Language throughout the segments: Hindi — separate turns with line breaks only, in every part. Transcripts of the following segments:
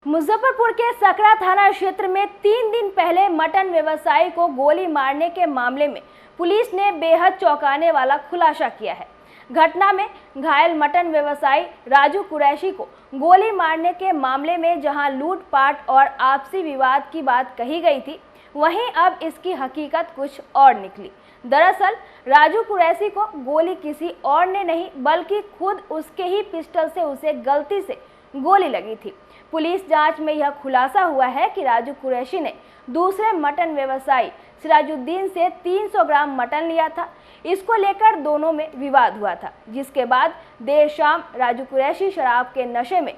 मुजफ्फरपुर के सकरा थाना क्षेत्र में 3 दिन पहले मटन व्यवसायी को गोली मारने के मामले में पुलिस ने बेहद चौंकाने वाला खुलासा किया है। घटना में घायल मटन व्यवसायी राजू कुरैशी को गोली मारने के मामले में जहां लूटपाट और आपसी विवाद की बात कही गई थी, वहीं अब इसकी हकीकत कुछ और निकली। दरअसल राजू कुरैशी को गोली किसी और ने नहीं बल्कि खुद उसके ही पिस्टल से उसे गलती से गोली लगी थी। पुलिस जांच में यह खुलासा हुआ है कि राजू कुरैशी ने दूसरे मटन व्यवसायी सिराजुद्दीन से 300 ग्राम मटन लिया था। इसको लेकर दोनों में विवाद हुआ था, जिसके बाद देर शाम राजू कुरैशी शराब के नशे में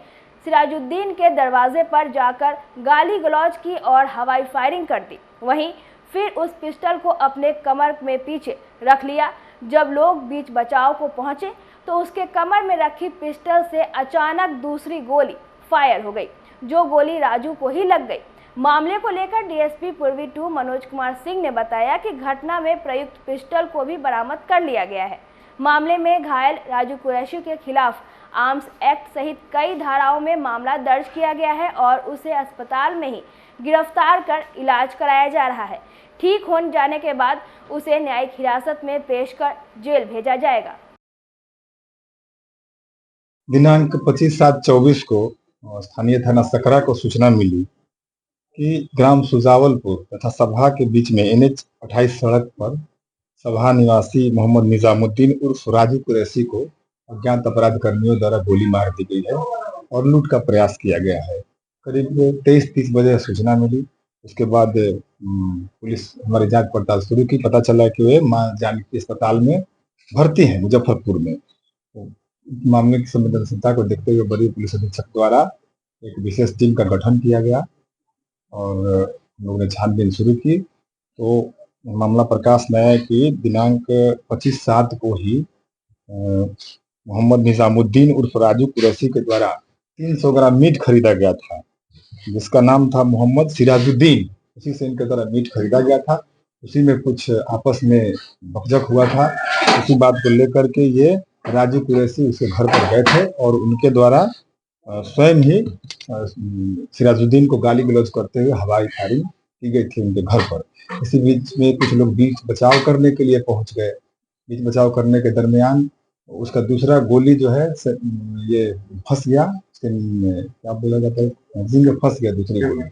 सिराजुद्दीन के दरवाजे पर जाकर गाली गलौज की और हवाई फायरिंग कर दी। वहीं फिर उस पिस्टल को अपने कमर में पीछे रख लिया। जब लोग बीच बचाव को पहुंचे तो उसके कमर में रखी पिस्टल से अचानक दूसरी गोली फायर हो गई, जो गोली राजू को ही लग गई। मामले को लेकर डीएसपी पूर्वी 2 मनोज कुमार सिंह ने बताया कि घटना में प्रयुक्त पिस्टल को भी बरामद कर लिया गया है। मामले में घायल राजू कुरैशी के खिलाफ आर्म्स एक्ट सहित कई धाराओं में मामला दर्ज किया गया है और उसे अस्पताल में ही गिरफ्तार कर इलाज कराया जा रहा है। ठीक हो जाने के बाद उसे न्यायिक हिरासत में पेश कर जेल भेजा जाएगा।
दिनांक 25/7/24 को स्थानीय थाना सकरा को सूचना मिली कि ग्राम सुजावलपुर तथा सभा के बीच में NH 28 सड़क पर सभा निवासी मोहम्मद निजामुद्दीन उर्फ राजू कुरैशी को अज्ञात अपराध कर्मियों द्वारा गोली मार दी गई है और लूट का प्रयास किया गया है। करीब 23:30 बजे सूचना मिली। उसके बाद पुलिस हमारी जांच पड़ताल शुरू की। पता चला कि वे मां जानकी अस्पताल में भर्ती हैं मुजफ्फरपुर में। तो मामले की संवेदनशीलता को देखते हुए बड़ी पुलिस अधीक्षक द्वारा एक विशेष टीम का गठन किया गया और हम लोगों ने छानबीन शुरू की। तो मामला प्रकाश में आया कि दिनांक 25/7 को ही मोहम्मद निजामुद्दीन उर्फ राजू कुरैशी के द्वारा 300 ग्राम मीट खरीदा गया था, जिसका नाम था मोहम्मद सिराजुद्दीन। उसी से इनके द्वारा मीट खरीदा गया था। उसी में कुछ आपस में भगदड़ हुआ था। उसी बात को लेकर के ये राजू कुरैशी उसके घर पर गए थे और उनके द्वारा स्वयं ही सिराजुद्दीन को गाली गलौज करते हुए हवाई फायरिंग की गई थी उनके घर पर। इसी बीच में कुछ लोग बीच बचाव करने के लिए पहुंच गए। बीच बचाव करने के दरमियान उसका दूसरा गोली जो है ये फंस गया, क्या बोला जाता है, जिंग में फंस गया, दूसरी गोली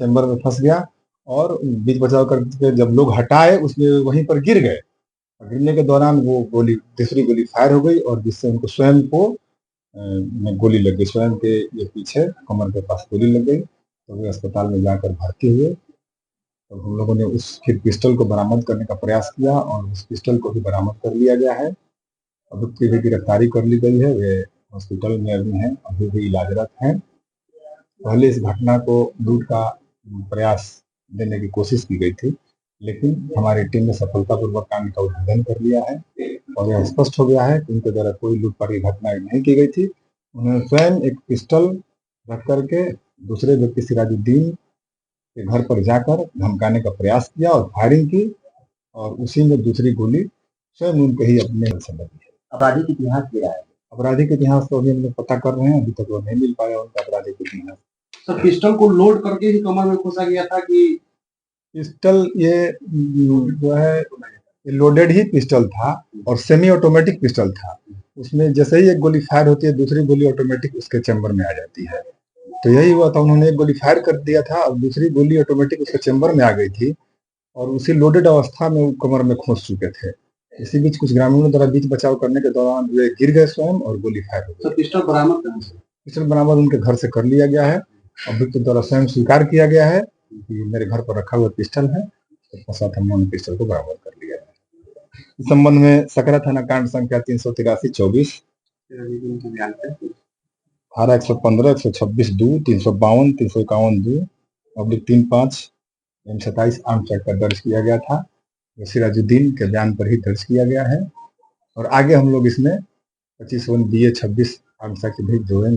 चैम्बर में फंस गया और बीच बचाव करके जब लोग हटाए उसमें वहीं पर गिर गए। गिरने के दौरान वो गोली दूसरी गोली फायर हो गई और जिससे उनको स्वयं को में गोली लग गई। स्वयं के ये पीछे कमर के पास गोली लग गई तो वे अस्पताल में जाकर भर्ती हुए। तो हम लोगों ने उस फिर पिस्टल को बरामद करने का प्रयास किया और उस पिस्टल को भी बरामद कर लिया गया है। अभियुक्त की भी गिरफ्तारी कर ली गई है। वे हॉस्पिटल में अभी हैं, अभी भी इलाजरत हैं। पहले इस घटना को लूट का प्रयास देने की कोशिश की गई थी, लेकिन हमारी टीम ने सफलतापूर्वक कांड का उद्भेदन कर लिया है और यह स्पष्ट हो गया है कि उनके द्वारा कोई लूटपाट की घटना नहीं की गई थी। उन्होंने स्वयं एक पिस्टल रख करके दूसरे व्यक्ति सिराजुद्दीन के घर पर जाकर धमकाने का प्रयास किया और फायरिंग की और उसी में दूसरी गोली स्वयं उनके ही अपने से लगी है।
अपराधी का इतिहास क्या है?
अपराधी के इतिहास तो अभी हम लोग पता कर रहे हैं, अभी तक वो नहीं मिल पाया उनका अपराधी के इतिहास।
सर, पिस्टल को लोड करके ही कमर में घुसा गया था कि
पिस्टल ये जो है लोडेड ही पिस्टल था और सेमी ऑटोमेटिक पिस्टल था। उसमें जैसे ही एक गोली फायर होती है दूसरी गोली ऑटोमेटिक उसके चैम्बर में आ जाती है। तो यही हुआ था, उन्होंने एक गोली फायर कर दिया था और दूसरी गोली ऑटोमेटिक उसके चैम्बर में आ गई थी और उसी लोडेड अवस्था में वो कमर में खोस चुके थे। इसी बीच कुछ ग्रामीणों द्वारा बीच बचाव करने के दौरान वे गिर गए स्वयं और गोली फायर हो गई।
पिस्टल बरामद करने से
पिस्टल बरामद उनके घर से कर लिया गया है। अभियुक्त द्वारा स्वयं स्वीकार किया गया है कि मेरे घर पर रखा हुआ पिस्टल है। तो साथ हम लोगों ने पिस्टल को बरामद कर लिया है। इस संबंध में सकरा थाना कांड संख्या 383/24 धारा 115, 126(2), 352, 351(2) / 35 M27 आर्म्स एक्ट का दर्ज किया गया था। सिराजुद्दीन के बयान पर ही दर्ज किया गया है और आगे हम लोग इसमें 25(1) BA 26 आर्म्स एक्ट भी जोड़ेंगे।